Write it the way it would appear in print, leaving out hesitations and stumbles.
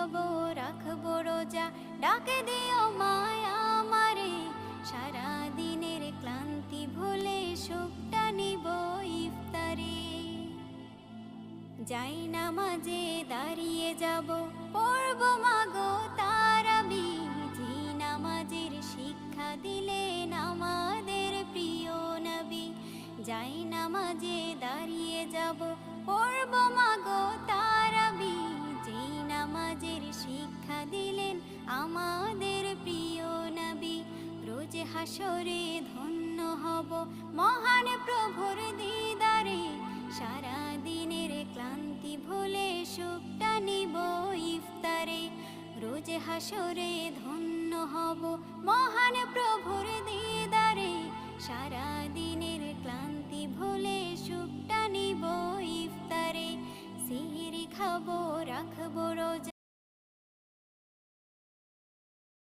খাবো রাখবো রোজা, ডাকে দিও মায়া আমারে, সারা দিনের ক্লান্তি ভুলে সুখটা নিব ইফতারে। যাই নামাজে দাঁড়িয়ে যাব, পড়ব মাগো তারাবি, যে নামাজের শিক্ষা দিলেন আমাদের প্রিয় নবী। যাই নামাজে দাঁড়িয়ে যাব, পড়ব মাগো তারাবি, যে নামাজের শিক্ষা দিলেন আমাদের প্রিয় নবী। রোজ হাসরে ধন্য হব মহান প্রভুর দিদারে, সারা দিনের ক্লান্তি ভুলে সুখটা নিব ইফতারে। রোজ হাসরে ধন্য হব মহান প্রভুর দিদারে, সারা দিনের ক্লান্তি ভুলে সুখটা নিব ইফতারে। সিহরি খাবো রাখবো রোজা,